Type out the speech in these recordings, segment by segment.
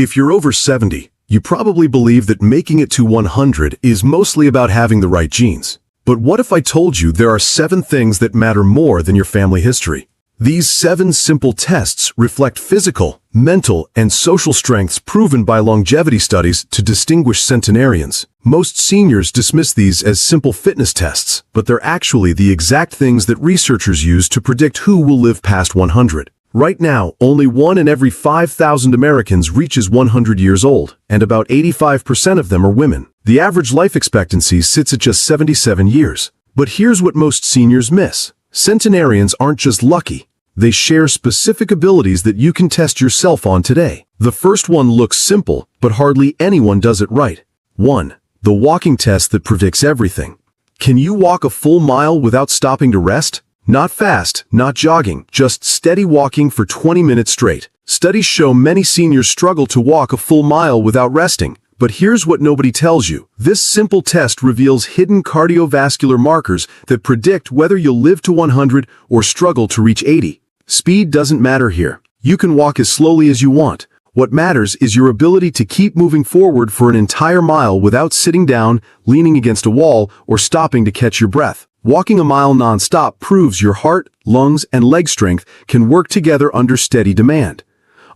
If you're over 70, you probably believe that making it to 100 is mostly about having the right genes. But what if I told you there are 7 things that matter more than your family history? These 7 simple tests reflect physical, mental, and social strengths proven by longevity studies to distinguish centenarians. Most seniors dismiss these as simple fitness tests, but they're actually the exact things that researchers use to predict who will live past 100. Right now, only 1 in every 5,000 Americans reaches 100 years old, and about 85% of them are women. The average life expectancy sits at just 77 years. But here's what most seniors miss. Centenarians aren't just lucky. They share specific abilities that you can test yourself on today. The first one looks simple, but hardly anyone does it right. 1. The walking test that predicts everything. Can you walk a full mile without stopping to rest? Not fast, not jogging, just steady walking for 20 minutes straight. Studies show many seniors struggle to walk a full mile without resting. But here's what nobody tells you. This simple test reveals hidden cardiovascular markers that predict whether you'll live to 100 or struggle to reach 80. Speed doesn't matter here. You can walk as slowly as you want. What matters is your ability to keep moving forward for an entire mile without sitting down, leaning against a wall, or stopping to catch your breath. Walking a mile non-stop proves your heart, lungs, and leg strength can work together under steady demand.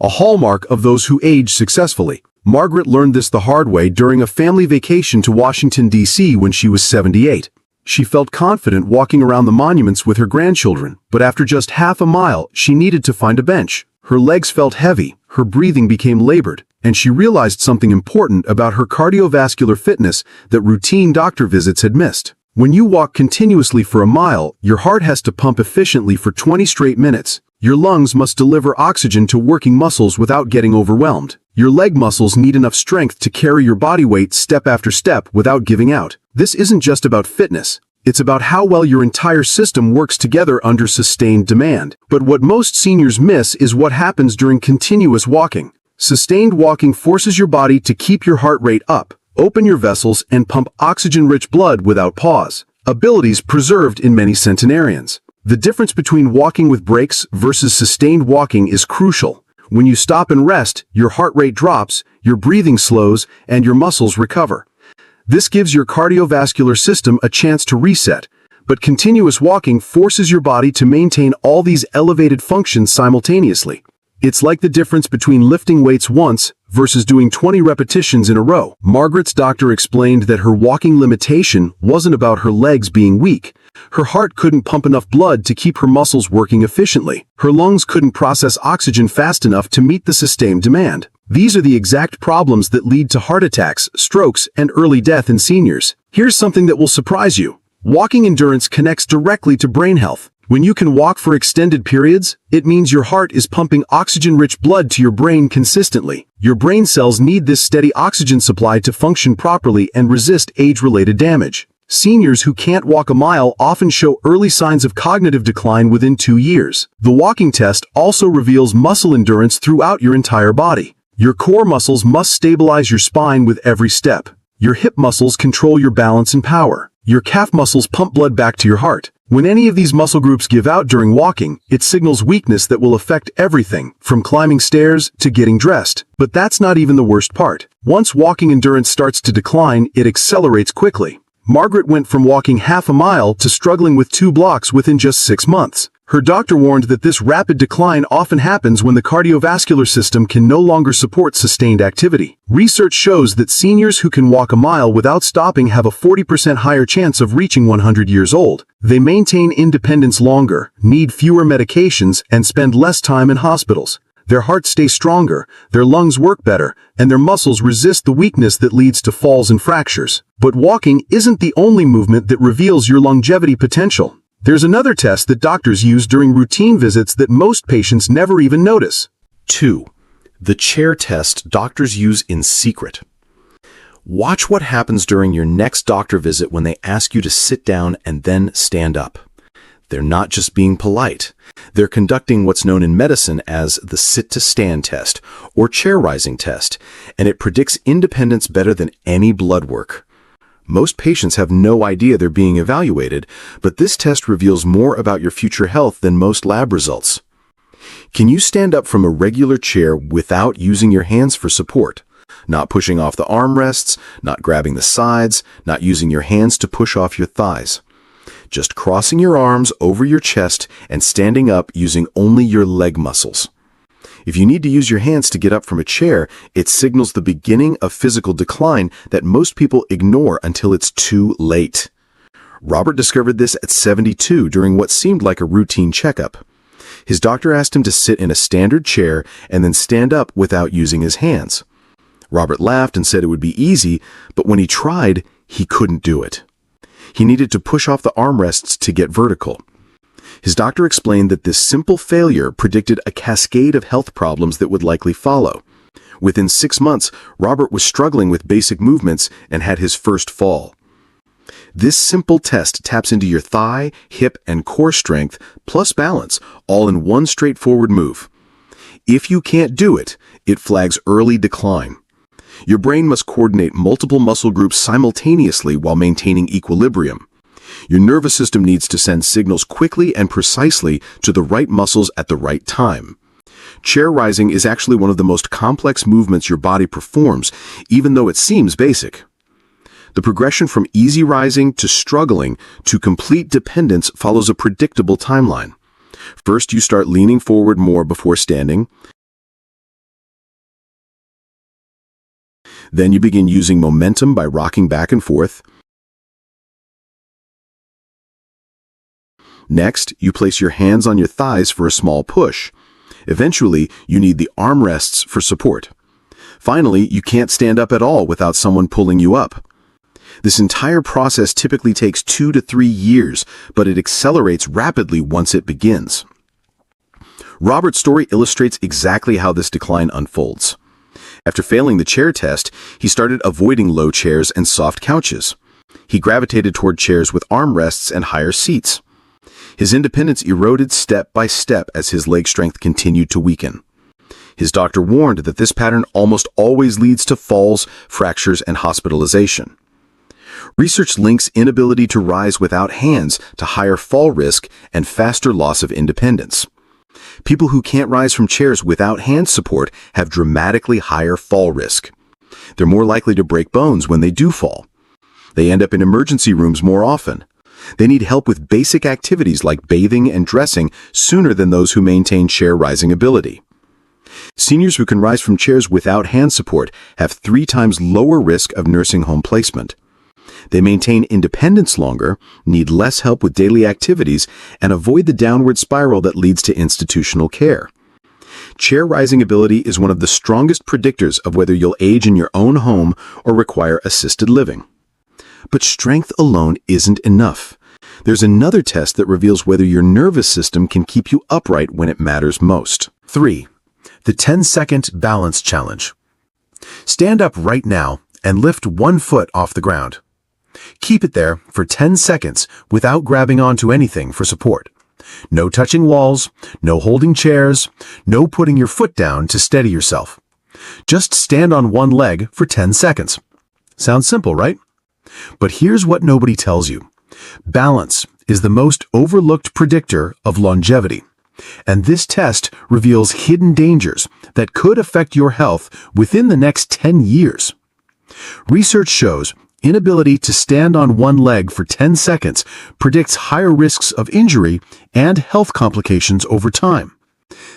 A hallmark of those who age successfully. Margaret learned this the hard way during a family vacation to Washington, D.C. when she was 78. She felt confident walking around the monuments with her grandchildren, but after just half a mile, she needed to find a bench. Her legs felt heavy, her breathing became labored, and she realized something important about her cardiovascular fitness that routine doctor visits had missed. When you walk continuously for a mile, your heart has to pump efficiently for 20 straight minutes. Your lungs must deliver oxygen to working muscles without getting overwhelmed. Your leg muscles need enough strength to carry your body weight step after step without giving out. This isn't just about fitness. It's about how well your entire system works together under sustained demand. But what most seniors miss is what happens during continuous walking. Sustained walking forces your body to keep your heart rate up, open your vessels, and pump oxygen-rich blood without pause. Abilities preserved in many centenarians. The difference between walking with breaks versus sustained walking is crucial. When you stop and rest, your heart rate drops, your breathing slows, and your muscles recover. This gives your cardiovascular system a chance to reset, but continuous walking forces your body to maintain all these elevated functions simultaneously. It's like the difference between lifting weights once versus doing 20 repetitions in a row. Margaret's doctor explained that her walking limitation wasn't about her legs being weak. Her heart couldn't pump enough blood to keep her muscles working efficiently. Her lungs couldn't process oxygen fast enough to meet the sustained demand. These are the exact problems that lead to heart attacks, strokes, and early death in seniors. Here's something that will surprise you. Walking endurance connects directly to brain health. When you can walk for extended periods, it means your heart is pumping oxygen-rich blood to your brain consistently. Your brain cells need this steady oxygen supply to function properly and resist age-related damage. Seniors who can't walk a mile often show early signs of cognitive decline within 2 years. The walking test also reveals muscle endurance throughout your entire body. Your core muscles must stabilize your spine with every step. Your hip muscles control your balance and power. Your calf muscles pump blood back to your heart. When any of these muscle groups give out during walking, it signals weakness that will affect everything, from climbing stairs to getting dressed. But that's not even the worst part. Once walking endurance starts to decline, it accelerates quickly. Margaret went from walking half a mile to struggling with 2 blocks within just 6 months. Her doctor warned that this rapid decline often happens when the cardiovascular system can no longer support sustained activity. Research shows that seniors who can walk a mile without stopping have a 40% higher chance of reaching 100 years old. They maintain independence longer, need fewer medications, and spend less time in hospitals. Their hearts stay stronger, their lungs work better, and their muscles resist the weakness that leads to falls and fractures. But walking isn't the only movement that reveals your longevity potential. There's another test that doctors use during routine visits that most patients never even notice. 2. The chair test doctors use in secret. Watch what happens during your next doctor visit when they ask you to sit down and then stand up. They're not just being polite. They're conducting what's known in medicine as the sit-to-stand test or chair rising test, and it predicts independence better than any blood work. Most patients have no idea they're being evaluated, but this test reveals more about your future health than most lab results. Can you stand up from a regular chair without using your hands for support? Not pushing off the armrests, not grabbing the sides, not using your hands to push off your thighs. Just crossing your arms over your chest and standing up using only your leg muscles. If you need to use your hands to get up from a chair, it signals the beginning of physical decline that most people ignore until it's too late. Robert discovered this at 72 during what seemed like a routine checkup. His doctor asked him to sit in a standard chair and then stand up without using his hands. Robert laughed and said it would be easy, but when he tried, he couldn't do it. He needed to push off the armrests to get vertical. His doctor explained that this simple failure predicted a cascade of health problems that would likely follow. Within 6 months, Robert was struggling with basic movements and had his first fall. This simple test taps into your thigh, hip, and core strength, plus balance, all in one straightforward move. If you can't do it, it flags early decline. Your brain must coordinate multiple muscle groups simultaneously while maintaining equilibrium. Your nervous system needs to send signals quickly and precisely to the right muscles at the right time. Chair rising is actually one of the most complex movements your body performs, even though it seems basic. The progression from easy rising to struggling to complete dependence follows a predictable timeline. First, you start leaning forward more before standing. Then you begin using momentum by rocking back and forth. Next, you place your hands on your thighs for a small push. Eventually, you need the armrests for support. Finally, you can't stand up at all without someone pulling you up. This entire process typically takes 2 to 3 years, but it accelerates rapidly once it begins. Robert's story illustrates exactly how this decline unfolds. After failing the chair test, he started avoiding low chairs and soft couches. He gravitated toward chairs with armrests and higher seats. His independence eroded step by step as his leg strength continued to weaken. His doctor warned that this pattern almost always leads to falls, fractures, and hospitalization. Research links inability to rise without hands to higher fall risk and faster loss of independence. People who can't rise from chairs without hand support have dramatically higher fall risk. They're more likely to break bones when they do fall. They end up in emergency rooms more often. They need help with basic activities like bathing and dressing sooner than those who maintain chair rising ability. Seniors who can rise from chairs without hand support have 3 times lower risk of nursing home placement. They maintain independence longer, need less help with daily activities, and avoid the downward spiral that leads to institutional care. Chair rising ability is one of the strongest predictors of whether you'll age in your own home or require assisted living. But strength alone isn't enough. There's another test that reveals whether your nervous system can keep you upright when it matters most. 3. The 10-second balance challenge. Stand up right now and lift 1 foot off the ground. Keep it there for 10 seconds without grabbing onto anything for support. No touching walls, no holding chairs, no putting your foot down to steady yourself. Just stand on one leg for 10 seconds. Sounds simple, right? But here's what nobody tells you. Balance is the most overlooked predictor of longevity. And this test reveals hidden dangers that could affect your health within the next 10 years. Research shows inability to stand on one leg for 10 seconds predicts higher risks of injury and health complications over time.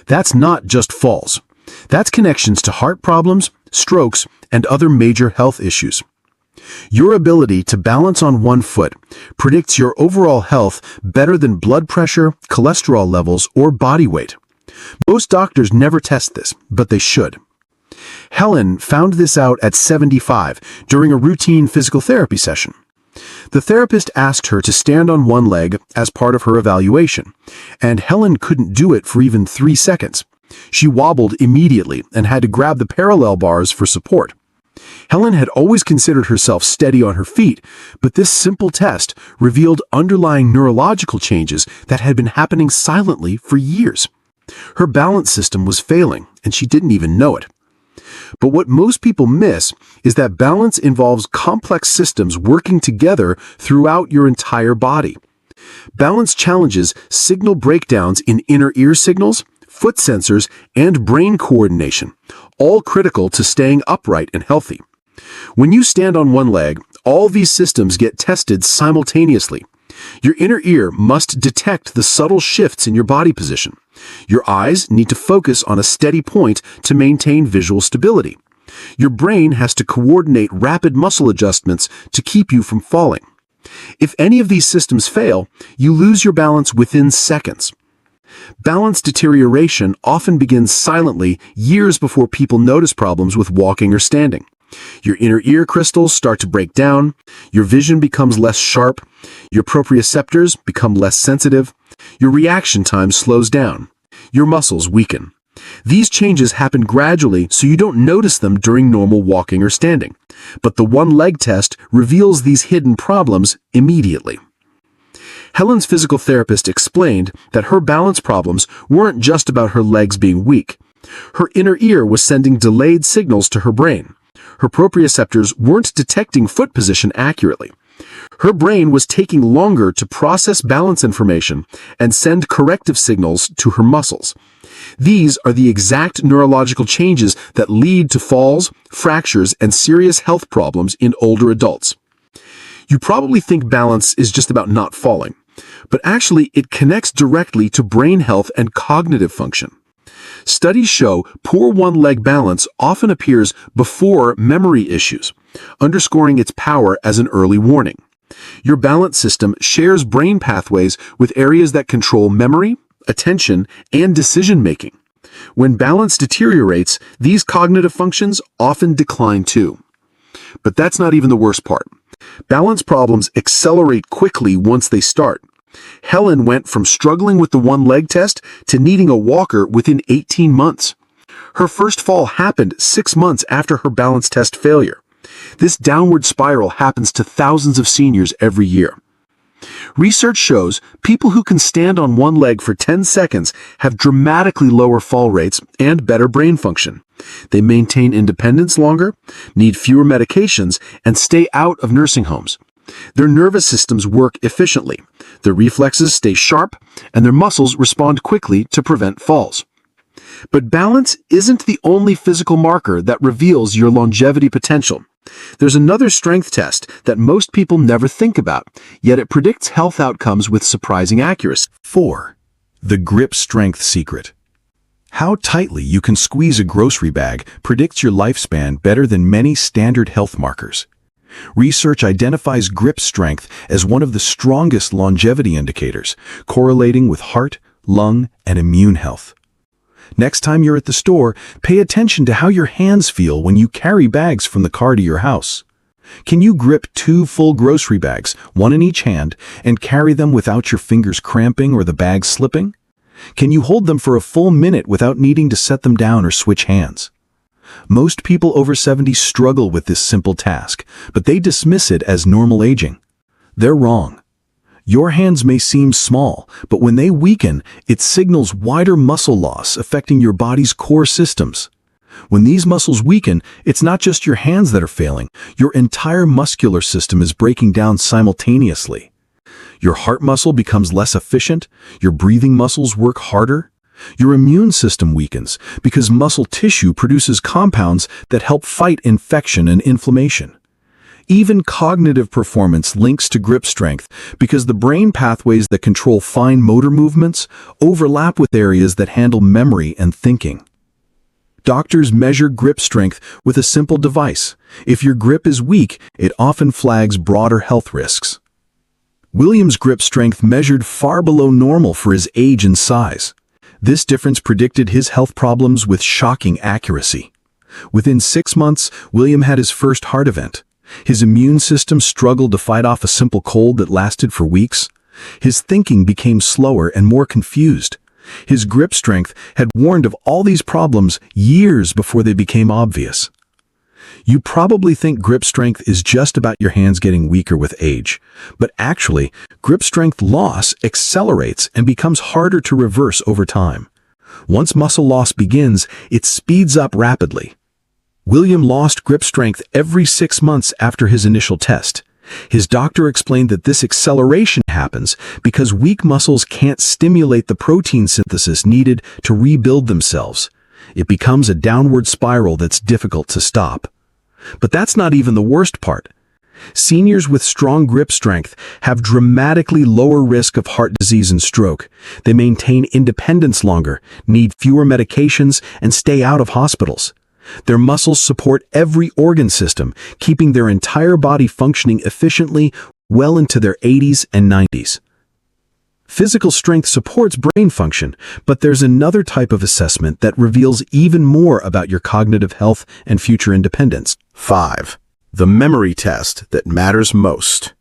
That's not just falls. That's connections to heart problems, strokes, and other major health issues. Your ability to balance on 1 foot predicts your overall health better than blood pressure, cholesterol levels, or body weight. Most doctors never test this, but they should. Helen found this out at 75 during a routine physical therapy session. The therapist asked her to stand on one leg as part of her evaluation, and Helen couldn't do it for even 3 seconds. She wobbled immediately and had to grab the parallel bars for support. Helen had always considered herself steady on her feet, but this simple test revealed underlying neurological changes that had been happening silently for years. Her balance system was failing, and she didn't even know it. But what most people miss is that balance involves complex systems working together throughout your entire body. Balance challenges signal breakdowns in inner ear signals, foot sensors, and brain coordination, all critical to staying upright and healthy. When you stand on one leg, all these systems get tested simultaneously. Your inner ear must detect the subtle shifts in your body position. Your eyes need to focus on a steady point to maintain visual stability. Your brain has to coordinate rapid muscle adjustments to keep you from falling. If any of these systems fail, you lose your balance within seconds. Balance deterioration often begins silently years before people notice problems with walking or standing. Your inner ear crystals start to break down, your vision becomes less sharp, your proprioceptors become less sensitive, your reaction time slows down, your muscles weaken. These changes happen gradually so you don't notice them during normal walking or standing. But the one-leg test reveals these hidden problems immediately. Helen's physical therapist explained that her balance problems weren't just about her legs being weak. Her inner ear was sending delayed signals to her brain. Her proprioceptors weren't detecting foot position accurately. Her brain was taking longer to process balance information and send corrective signals to her muscles. These are the exact neurological changes that lead to falls, fractures, and serious health problems in older adults. You probably think balance is just about not falling, but actually it connects directly to brain health and cognitive function. Studies show poor one-leg balance often appears before memory issues, underscoring its power as an early warning. Your balance system shares brain pathways with areas that control memory, attention, and decision-making. When balance deteriorates, these cognitive functions often decline too. But that's not even the worst part. Balance problems accelerate quickly once they start. Helen went from struggling with the one-leg test to needing a walker within 18 months. Her first fall happened 6 months after her balance test failure. This downward spiral happens to thousands of seniors every year. Research shows people who can stand on one leg for 10 seconds have dramatically lower fall rates and better brain function. They maintain independence longer, need fewer medications, and stay out of nursing homes. Their nervous systems work efficiently, their reflexes stay sharp, and their muscles respond quickly to prevent falls. But balance isn't the only physical marker that reveals your longevity potential. There's another strength test that most people never think about, yet it predicts health outcomes with surprising accuracy. 4. The grip strength secret. How tightly you can squeeze a grocery bag predicts your lifespan better than many standard health markers. Research identifies grip strength as one of the strongest longevity indicators, correlating with heart, lung, and immune health. Next time you're at the store, pay attention to how your hands feel when you carry bags from the car to your house. Can you grip 2 full grocery bags, one in each hand, and carry them without your fingers cramping or the bag slipping? Can you hold them for a full minute without needing to set them down or switch hands? Most people over 70 struggle with this simple task, but they dismiss it as normal aging. They're wrong. Your hands may seem small, but when they weaken, it signals wider muscle loss affecting your body's core systems. When these muscles weaken, it's not just your hands that are failing. Your entire muscular system is breaking down simultaneously. Your heart muscle becomes less efficient, your breathing muscles work harder. Your immune system weakens because muscle tissue produces compounds that help fight infection and inflammation. Even cognitive performance links to grip strength because the brain pathways that control fine motor movements overlap with areas that handle memory and thinking. Doctors measure grip strength with a simple device. If your grip is weak, it often flags broader health risks. William's grip strength measured far below normal for his age and size. This difference predicted his health problems with shocking accuracy. Within 6 months, William had his first heart event. His immune system struggled to fight off a simple cold that lasted for weeks. His thinking became slower and more confused. His grip strength had warned of all these problems years before they became obvious. You probably think grip strength is just about your hands getting weaker with age, but actually, grip strength loss accelerates and becomes harder to reverse over time. Once muscle loss begins, it speeds up rapidly. William lost grip strength every 6 months after his initial test. His doctor explained that this acceleration happens because weak muscles can't stimulate the protein synthesis needed to rebuild themselves. It becomes a downward spiral that's difficult to stop. But that's not even the worst part. Seniors with strong grip strength have dramatically lower risk of heart disease and stroke. They maintain independence longer, need fewer medications, and stay out of hospitals. Their muscles support every organ system, keeping their entire body functioning efficiently well into their 80s and 90s. Physical strength supports brain function, but there's another type of assessment that reveals even more about your cognitive health and future independence. 5. The memory test that matters most.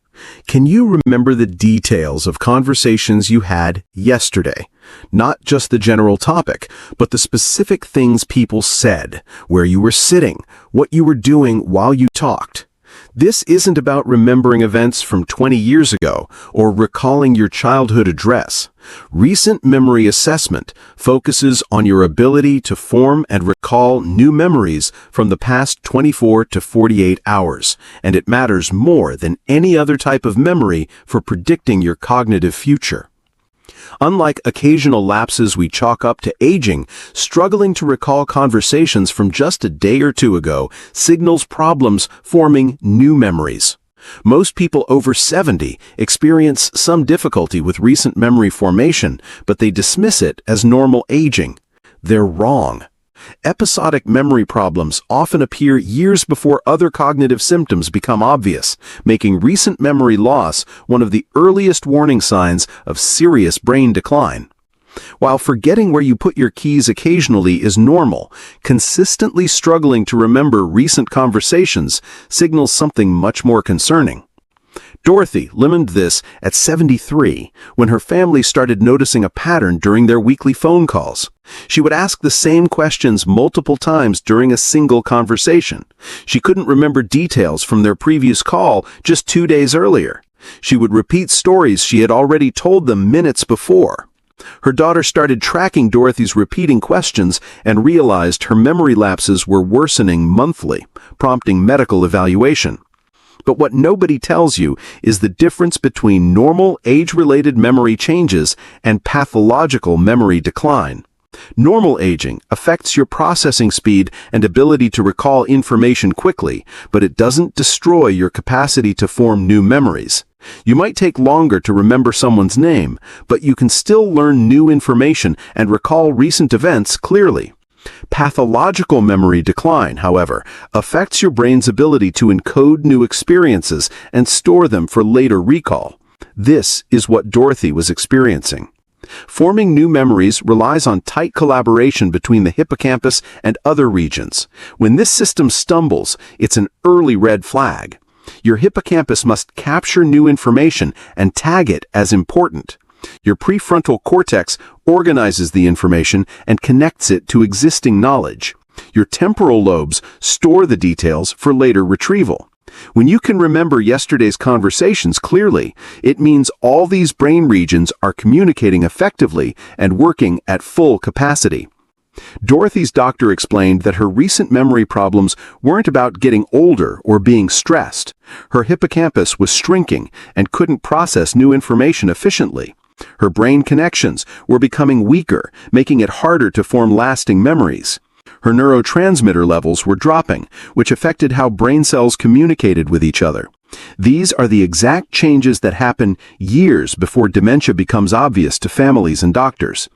Can you remember the details of conversations you had yesterday? Not just the general topic, but the specific things people said, where you were sitting, what you were doing while you talked. This isn't about remembering events from 20 years ago or recalling your childhood address. Recent memory assessment focuses on your ability to form and recall new memories from the past 24 to 48 hours, and it matters more than any other type of memory for predicting your cognitive future. Unlike occasional lapses we chalk up to aging, struggling to recall conversations from just a day or two ago signals problems forming new memories. Most people over 70 experience some difficulty with recent memory formation, but they dismiss it as normal aging. They're wrong. Episodic memory problems often appear years before other cognitive symptoms become obvious, making recent memory loss one of the earliest warning signs of serious brain decline. While forgetting where you put your keys occasionally is normal, consistently struggling to remember recent conversations signals something much more concerning. Dorothy learned this at 73 when her family started noticing a pattern during their weekly phone calls. She would ask the same questions multiple times during a single conversation. She couldn't remember details from their previous call just 2 days earlier. She would repeat stories she had already told them minutes before. Her daughter started tracking Dorothy's repeating questions and realized her memory lapses were worsening monthly, prompting medical evaluation. But what nobody tells you is the difference between normal age-related memory changes and pathological memory decline. Normal aging affects your processing speed and ability to recall information quickly, but it doesn't destroy your capacity to form new memories. You might take longer to remember someone's name, but you can still learn new information and recall recent events clearly. Pathological memory decline, however, affects your brain's ability to encode new experiences and store them for later recall. This is what Dorothy was experiencing. Forming new memories relies on tight collaboration between the hippocampus and other regions. When this system stumbles, it's an early red flag. Your hippocampus must capture new information and tag it as important. Your prefrontal cortex organizes the information and connects it to existing knowledge. Your temporal lobes store the details for later retrieval. When you can remember yesterday's conversations clearly, it means all these brain regions are communicating effectively and working at full capacity. Dorothy's doctor explained that her recent memory problems weren't about getting older or being stressed. Her hippocampus was shrinking and couldn't process new information efficiently. Her brain connections were becoming weaker, making it harder to form lasting memories. Her neurotransmitter levels were dropping, which affected how brain cells communicated with each other. These are the exact changes that happen years before dementia becomes obvious to families and doctors.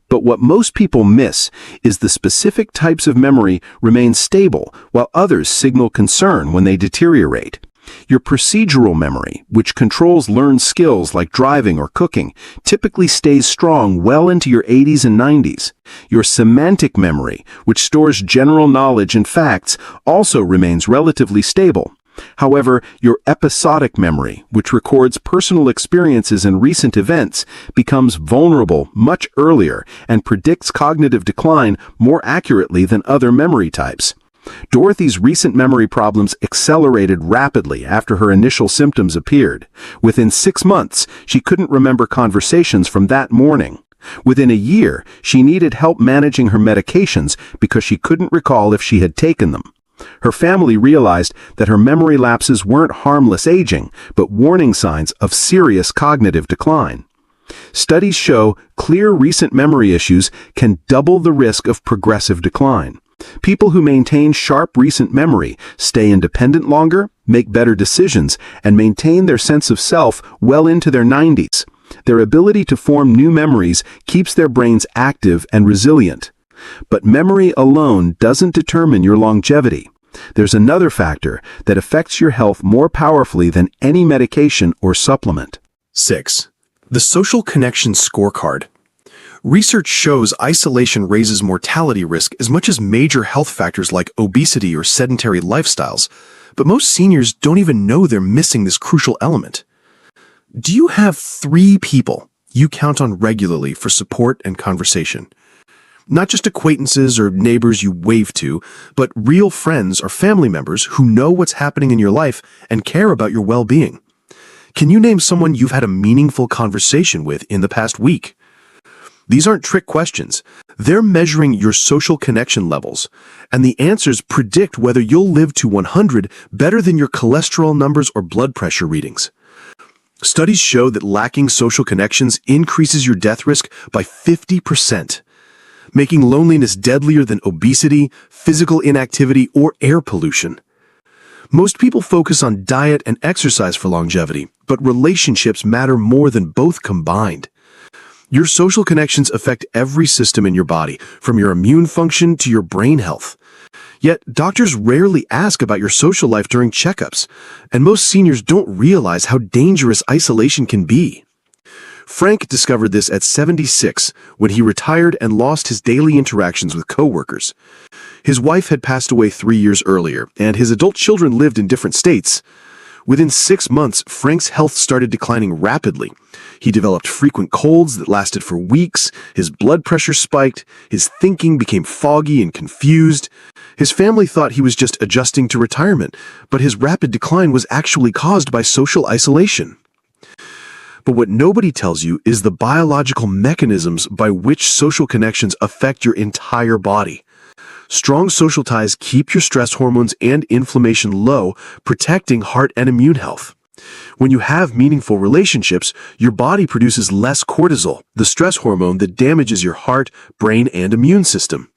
But what most people miss is the specific types of memory remain stable, while others signal concern when they deteriorate. Your procedural memory, which controls learned skills like driving or cooking, typically stays strong well into your 80s and 90s. Your semantic memory, which stores general knowledge and facts, also remains relatively stable. However, your episodic memory, which records personal experiences and recent events, becomes vulnerable much earlier and predicts cognitive decline more accurately than other memory types. Dorothy's recent memory problems accelerated rapidly after her initial symptoms appeared. Within 6 months, she couldn't remember conversations from that morning. Within a year, she needed help managing her medications because she couldn't recall if she had taken them. Her family realized that her memory lapses weren't harmless aging, but warning signs of serious cognitive decline. Studies show clear recent memory issues can double the risk of progressive decline. People who maintain sharp recent memory stay independent longer, make better decisions, and maintain their sense of self well into their 90s. Their ability to form new memories keeps their brains active and resilient. But memory alone doesn't determine your longevity. There's another factor that affects your health more powerfully than any medication or supplement. 6. The social connection scorecard. Research shows isolation raises mortality risk as much as major health factors like obesity or sedentary lifestyles, but most seniors don't even know they're missing this crucial element. Do you have 3 people you count on regularly for support and conversation? Not just acquaintances or neighbors you wave to, but real friends or family members who know what's happening in your life and care about your well-being. Can you name someone you've had a meaningful conversation with in the past week? These aren't trick questions. They're measuring your social connection levels, and the answers predict whether you'll live to 100 better than your cholesterol numbers or blood pressure readings. Studies show that lacking social connections increases your death risk by 50%, making loneliness deadlier than obesity, physical inactivity, or air pollution. Most people focus on diet and exercise for longevity, but relationships matter more than both combined. Your social connections affect every system in your body, from your immune function to your brain health. Yet, doctors rarely ask about your social life during checkups, and most seniors don't realize how dangerous isolation can be. Frank discovered this at 76 when he retired and lost his daily interactions with coworkers. His wife had passed away 3 years earlier, and his adult children lived in different states. Within 6 months, Frank's health started declining rapidly. He developed frequent colds that lasted for weeks, his blood pressure spiked, his thinking became foggy and confused. His family thought he was just adjusting to retirement, but his rapid decline was actually caused by social isolation. But what nobody tells you is the biological mechanisms by which social connections affect your entire body. Strong social ties keep your stress hormones and inflammation low, protecting heart and immune health. When you have meaningful relationships, your body produces less cortisol, the stress hormone that damages your heart, brain, and immune system.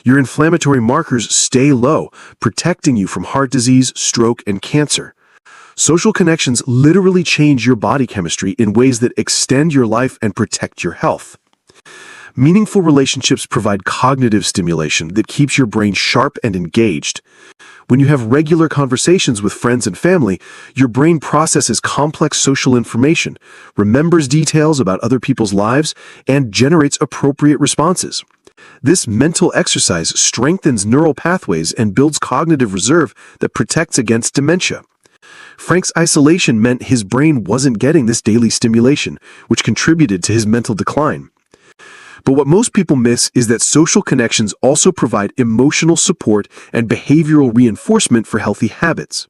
Your inflammatory markers stay low, protecting you from heart disease, stroke, and cancer. Social connections literally change your body chemistry in ways that extend your life and protect your health. Meaningful relationships provide cognitive stimulation that keeps your brain sharp and engaged. When you have regular conversations with friends and family, your brain processes complex social information, remembers details about other people's lives, and generates appropriate responses. This mental exercise strengthens neural pathways and builds cognitive reserve that protects against dementia. Frank's isolation meant his brain wasn't getting this daily stimulation, which contributed to his mental decline. But what most people miss is that social connections also provide emotional support and behavioral reinforcement for healthy habits.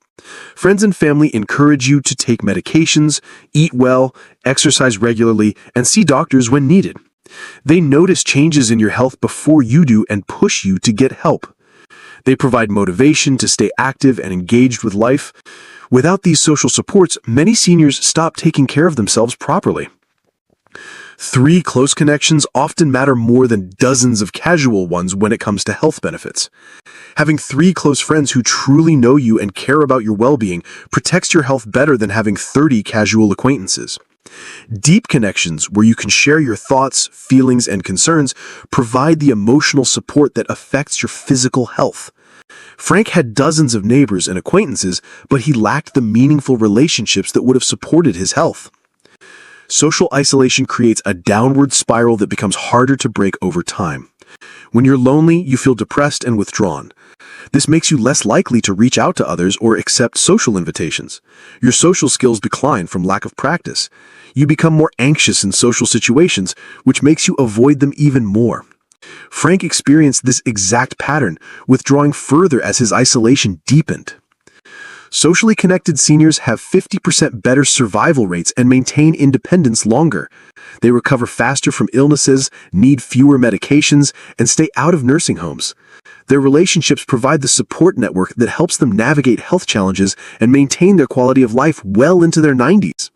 Friends and family encourage you to take medications, eat well, exercise regularly, and see doctors when needed. They notice changes in your health before you do and push you to get help. They provide motivation to stay active and engaged with life. Without these social supports, many seniors stop taking care of themselves properly. 3 close connections often matter more than dozens of casual ones when it comes to health benefits. Having 3 close friends who truly know you and care about your well-being protects your health better than having 30 casual acquaintances. Deep connections, where you can share your thoughts, feelings, and concerns, provide the emotional support that affects your physical health. Frank had dozens of neighbors and acquaintances, but he lacked the meaningful relationships that would have supported his health. Social isolation creates a downward spiral that becomes harder to break over time. When you're lonely, you feel depressed and withdrawn. This makes you less likely to reach out to others or accept social invitations. Your social skills decline from lack of practice. You become more anxious in social situations, which makes you avoid them even more. Frank experienced this exact pattern, withdrawing further as his isolation deepened. Socially connected seniors have 50% better survival rates and maintain independence longer. They recover faster from illnesses, need fewer medications, and stay out of nursing homes. Their relationships provide the support network that helps them navigate health challenges and maintain their quality of life well into their 90s.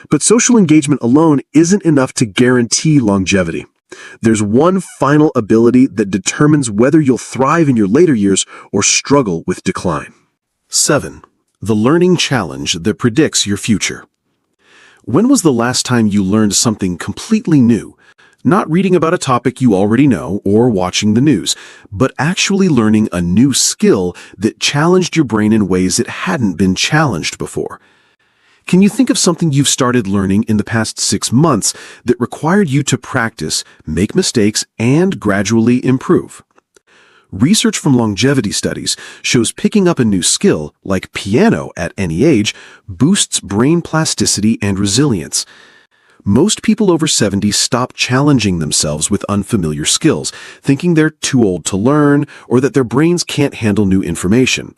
But social engagement alone isn't enough to guarantee longevity. There's one final ability that determines whether you'll thrive in your later years or struggle with decline. 7. The learning challenge that predicts your future. When was the last time you learned something completely new? Not reading about a topic you already know or watching the news, but actually learning a new skill that challenged your brain in ways it hadn't been challenged before. Can you think of something you've started learning in the past 6 months that required you to practice, make mistakes, and gradually improve? Research from longevity studies shows picking up a new skill, like piano at any age, boosts brain plasticity and resilience. Most people over 70 stop challenging themselves with unfamiliar skills, thinking they're too old to learn or that their brains can't handle new information.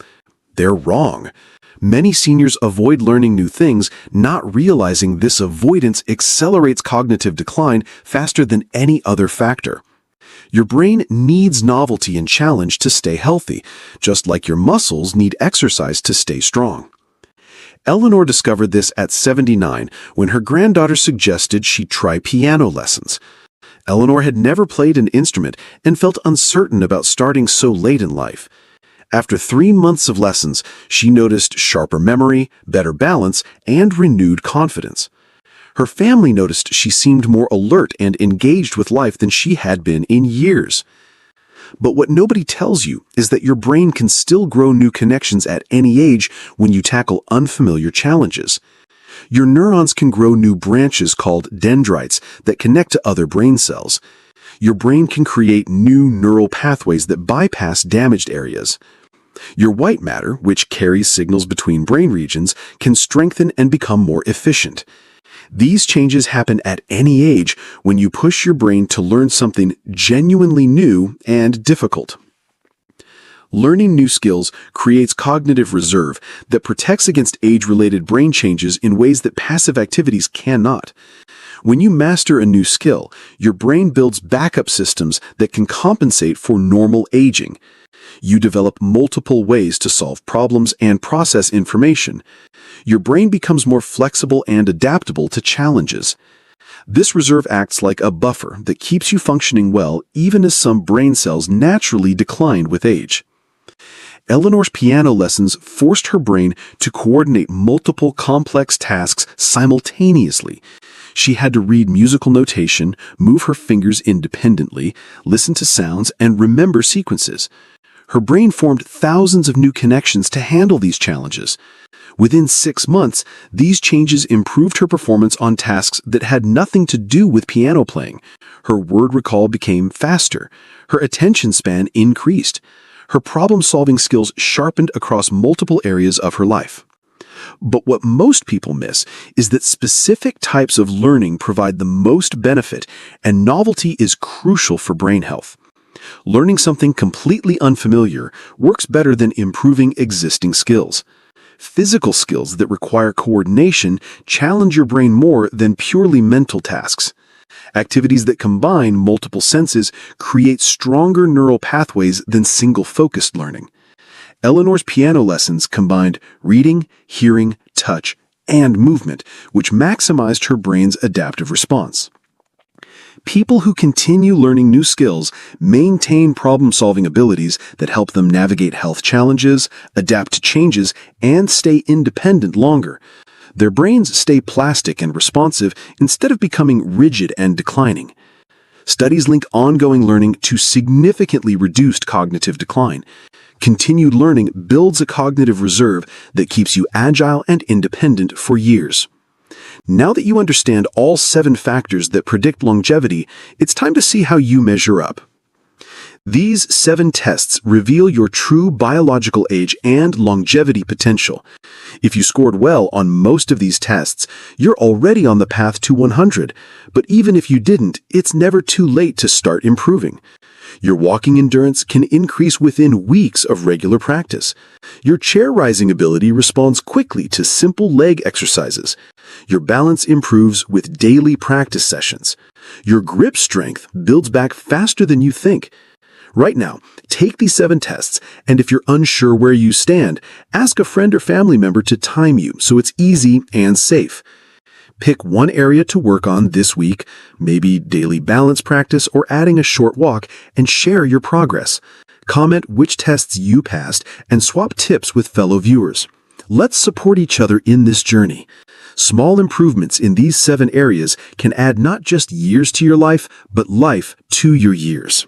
They're wrong. Many seniors avoid learning new things, not realizing this avoidance accelerates cognitive decline faster than any other factor. Your brain needs novelty and challenge to stay healthy, just like your muscles need exercise to stay strong. Eleanor discovered this at 79 when her granddaughter suggested she try piano lessons. Eleanor had never played an instrument and felt uncertain about starting so late in life. After 3 months of lessons, she noticed sharper memory, better balance, and renewed confidence. Her family noticed she seemed more alert and engaged with life than she had been in years. But what nobody tells you is that your brain can still grow new connections at any age when you tackle unfamiliar challenges. Your neurons can grow new branches called dendrites that connect to other brain cells. Your brain can create new neural pathways that bypass damaged areas. Your white matter, which carries signals between brain regions, can strengthen and become more efficient. These changes happen at any age when you push your brain to learn something genuinely new and difficult. Learning new skills creates cognitive reserve that protects against age-related brain changes in ways that passive activities cannot. When you master a new skill, your brain builds backup systems that can compensate for normal aging. You develop multiple ways to solve problems and process information. Your brain becomes more flexible and adaptable to challenges. This reserve acts like a buffer that keeps you functioning well even as some brain cells naturally decline with age. Eleanor's piano lessons forced her brain to coordinate multiple complex tasks simultaneously. She had to read musical notation, move her fingers independently, listen to sounds, and remember sequences. Her brain formed thousands of new connections to handle these challenges. Within 6 months, these changes improved her performance on tasks that had nothing to do with piano playing. Her word recall became faster. Her attention span increased. Her problem-solving skills sharpened across multiple areas of her life. But what most people miss is that specific types of learning provide the most benefit, and novelty is crucial for brain health. Learning something completely unfamiliar works better than improving existing skills. Physical skills that require coordination challenge your brain more than purely mental tasks. Activities that combine multiple senses create stronger neural pathways than single-focused learning. Eleanor's piano lessons combined reading, hearing, touch, and movement, which maximized her brain's adaptive response. People who continue learning new skills maintain problem-solving abilities that help them navigate health challenges, adapt to changes, and stay independent longer. Their brains stay plastic and responsive instead of becoming rigid and declining. Studies link ongoing learning to significantly reduced cognitive decline. Continued learning builds a cognitive reserve that keeps you agile and independent for years. Now that you understand all 7 factors that predict longevity, it's time to see how you measure up. These 7 tests reveal your true biological age and longevity potential. If you scored well on most of these tests, you're already on the path to 100. But even if you didn't, it's never too late to start improving. Your walking endurance can increase within weeks of regular practice. Your chair rising ability responds quickly to simple leg exercises. Your balance improves with daily practice sessions. Your grip strength builds back faster than you think. Right now, take these 7 tests, and if you're unsure where you stand, ask a friend or family member to time you so it's easy and safe. Pick one area to work on this week, maybe daily balance practice or adding a short walk, and share your progress. Comment which tests you passed and swap tips with fellow viewers. Let's support each other in this journey. Small improvements in these 7 areas can add not just years to your life, but life to your years.